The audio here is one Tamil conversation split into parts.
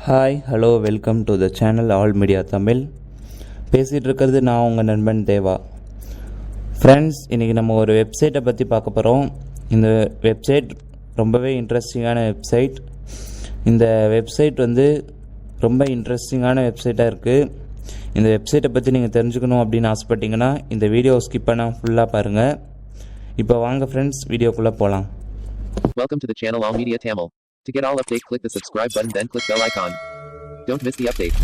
Hi hello welcome to the channel all media Tamil. பேசிகிட்டு இருக்கிறது நான் உங்கள் நண்பன் தேவா. ஃப்ரெண்ட்ஸ், இன்றைக்கி நம்ம ஒரு வெப்சைட்டை பற்றி பார்க்க போகிறோம். இந்த வெப்சைட் ரொம்பவே இன்ட்ரெஸ்டிங்கான வெப்சைட். இந்த வெப்சைட் ரொம்ப இன்ட்ரெஸ்டிங்கான வெப்சைட்டாக இருக்குது. இந்த வெப்சைட்டை பற்றி நீங்கள் தெரிஞ்சுக்கணும் அப்படின்னு ஆசைப்பட்டீங்கன்னா இந்த வீடியோவை ஸ்கிப் பண்ணால் ஃபுல்லாக பாருங்கள். இப்போ வாங்க ஃப்ரெண்ட்ஸ், வீடியோக்குள்ளே போகலாம். Welcome to the channel All Media Tamil. To get all updates, click the subscribe button, then click bell icon. Don't miss the update.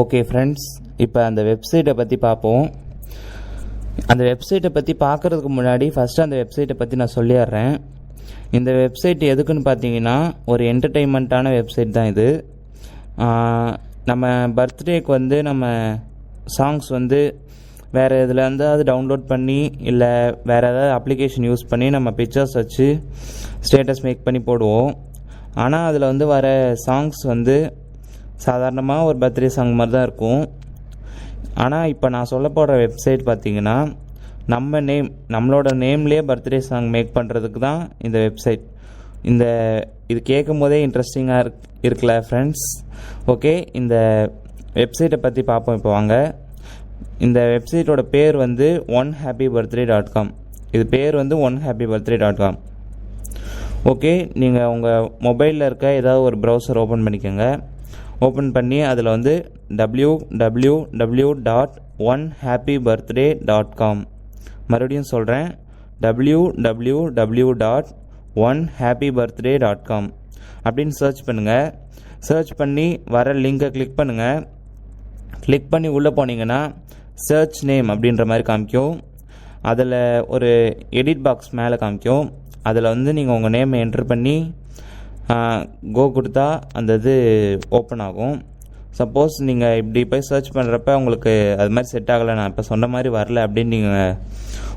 Okay friends, இப்போ அந்த வெப்சைட்டை பற்றி பார்ப்போம். அந்த வெப்சைட்டை பற்றி பார்க்குறதுக்கு முன்னாடி ஃபஸ்ட்டு அந்த வெப்சைட்டை பற்றி நான் சொல்லிடுறேன். இந்த வெப்சைட் எதுக்குன்னு பார்த்தீங்கன்னா ஒரு என்டர்டெயின்மெண்ட்டான வெப்சைட் தான் இது. நம்ம பர்த்டேக்கு நம்ம சாங்ஸ் வேறு இதில் அது டவுன்லோட் பண்ணி இல்லை வேறு ஏதாவது அப்ளிகேஷன் யூஸ் பண்ணி நம்ம பிக்சர்ஸ் வச்சு ஸ்டேட்டஸ் மேக் பண்ணி போடுவோம். ஆனால் அதில் வர சாங்ஸ் சாதாரணமாக ஒரு பர்த்டே சாங் மாதிரி தான் இருக்கும். ஆனால் இப்போ நான் சொல்ல போகிற வெப்சைட் பார்த்திங்கன்னா நம்மளோட நேம்லேயே பர்த்டே சாங் மேக் பண்ணுறதுக்கு தான் இந்த வெப்சைட். இது கேட்கும் போதே இன்ட்ரெஸ்டிங்காக இருக்குல்ல ஃப்ரெண்ட்ஸ். ஓகே, இந்த வெப்சைட்டை பற்றி பார்ப்போம். இப்போ வாங்க. இந்த வெப்சைட்டோட பேர் onehappybirthday.com. இது பேர் onehappybirthday.com. ஓகே, நீங்கள் உங்கள் மொபைலில் இருக்க ஏதாவது ஒரு ப்ரௌசர் ஓப்பன் பண்ணிக்கோங்க. ஓப்பன் பண்ணி அதில் www.onehappybirthday.com, மறுபடியும் சொல்கிறேன், www.onehappybirthday.com அப்படின்னு சர்ச் பண்ணுங்கள். சர்ச் பண்ணி வர லிங்கை கிளிக் பண்ணுங்கள். கிளிக் பண்ணி உள்ளே போனீங்கன்னா சர்ச் நேம் அப்படின்ற மாதிரி காமிக்கும். அதில் ஒரு எடிட் பாக்ஸ் மேலே காமிக்கும். அதில் நீங்கள் உங்கள் நேமை என்ட்ரு பண்ணி கோ கொடுத்தா அந்த இது ஓப்பன் ஆகும். சப்போஸ் நீங்கள் இப்படி போய் சர்ச் பண்ணுறப்ப உங்களுக்கு அது மாதிரி செட் ஆகலை, நான் இப்போ சொன்ன மாதிரி வரல அப்படின்னு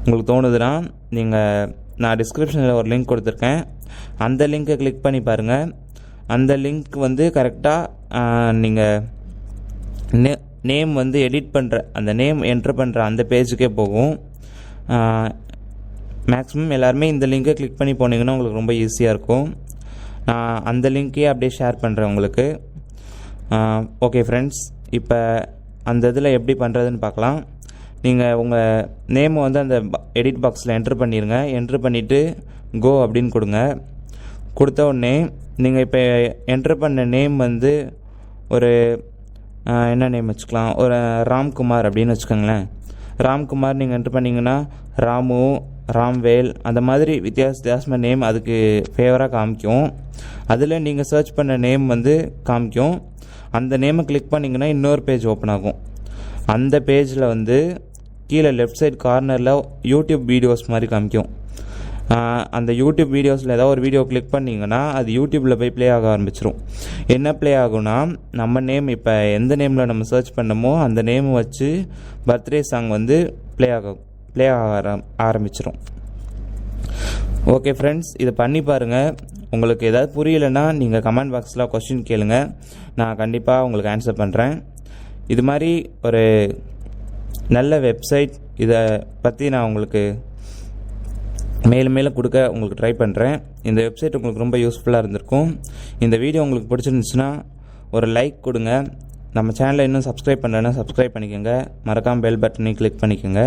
உங்களுக்கு தோணுதுன்னா நான் டிஸ்கிரிப்ஷனில் ஒரு லிங்க் கொடுத்துருக்கேன். அந்த லிங்க்கை கிளிக் பண்ணி பாருங்கள். அந்த லிங்க் கரெக்டாக நீங்கள் நேம் எடிட் பண்ணுற அந்த நேம் என்ட்ரு பண்ணுற அந்த பேஜுக்கே போகும். மேக்ஸிமம் எல்லாருமே இந்த லிங்கை கிளிக் பண்ணி போனீங்கன்னா உங்களுக்கு ரொம்ப ஈஸியாக இருக்கும். நான் அந்த லிங்க்கையே அப்படியே ஷேர் பண்ணுறேன் உங்களுக்கு. ஓகே ஃப்ரெண்ட்ஸ், இப்போ அந்த இதில் எப்படி பண்ணுறதுன்னு பார்க்கலாம். நீங்கள் உங்கள் நேமை அந்த எடிட் பாக்ஸில் என்ட்ரு பண்ணிடுங்க. என்ட்ரு பண்ணிவிட்டு கோ அப்படின்னு கொடுங்க. கொடுத்த உடனே நீங்கள் இப்போ என்ட்ரு பண்ண நேம் ஒரு என்ன நேம் வச்சுக்கலாம், ஒரு ராம்குமார் அப்படின்னு வச்சுக்கோங்களேன். ராம்குமார் நீங்கள் என்ட்ரு பண்ணிங்கன்னா ராமு, ராம்வேல், அந்த மாதிரி வித்தியாசமான நேம் அதுக்கு ஃபேவராக காமிக்கும். அதில் நீங்கள் சர்ச் பண்ண நேம் காமிக்கும். அந்த நேமை கிளிக் பண்ணிங்கன்னா இன்னொரு பேஜ் ஓப்பன் ஆகும். அந்த பேஜில் கீழே லெஃப்ட் சைட் கார்னரில் யூடியூப் வீடியோஸ் மாதிரி காமிக்கும். அந்த யூடியூப் வீடியோஸில் ஏதாவது ஒரு வீடியோ கிளிக் பண்ணிங்கன்னா அது யூடியூப்பில் போய் ப்ளே ஆக ஆரம்பிச்சிடும். என்ன ப்ளே ஆகும்னா, நம்ம நேம் இப்போ எந்த நேமில் நம்ம சர்ச் பண்ணமோ அந்த நேம் வச்சு பர்த்டே சாங் ப்ளே ஆக ஆரம்பிச்சிடும். ஓகே ஃப்ரெண்ட்ஸ், இதை பண்ணி பாருங்கள். உங்களுக்கு ஏதாவது புரியலைன்னா நீங்கள் கமெண்ட் பாக்ஸில் கொஸ்டின் கேளுங்க, நான் கண்டிப்பாக உங்களுக்கு ஆன்சர் பண்ணுறேன். இது மாதிரி ஒரு நல்ல வெப்சைட் இதை பற்றி நான் உங்களுக்கு மேலும் கொடுக்க உங்களுக்கு ட்ரை பண்ணுறேன். இந்த வெப்சைட் உங்களுக்கு ரொம்ப யூஸ்ஃபுல்லாக இருந்திருக்கும். இந்த வீடியோ உங்களுக்கு பிடிச்சிருந்துச்சுன்னா ஒரு லைக் கொடுங்க. நம்ம சேனலை இன்னும் சப்ஸ்கிரைப் பண்ணலைன்னா சப்ஸ்கிரைப் பண்ணிக்கோங்க. மறக்காமல் பெல் பட்டனையும் கிளிக் பண்ணிக்கோங்க.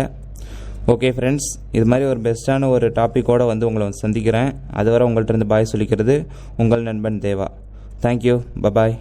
ஓகே ஃப்ரெண்ட்ஸ், இது மாதிரி ஒரு பெஸ்ட்டான ஒரு டாப்பிக்கோடு உங்களை சந்திக்கிறேன். அதுவரை உங்கள்கிட்ட இருந்து பாய் சொல்லிக்கிறது உங்கள் நண்பன் தேவா. Thank you, bye bye.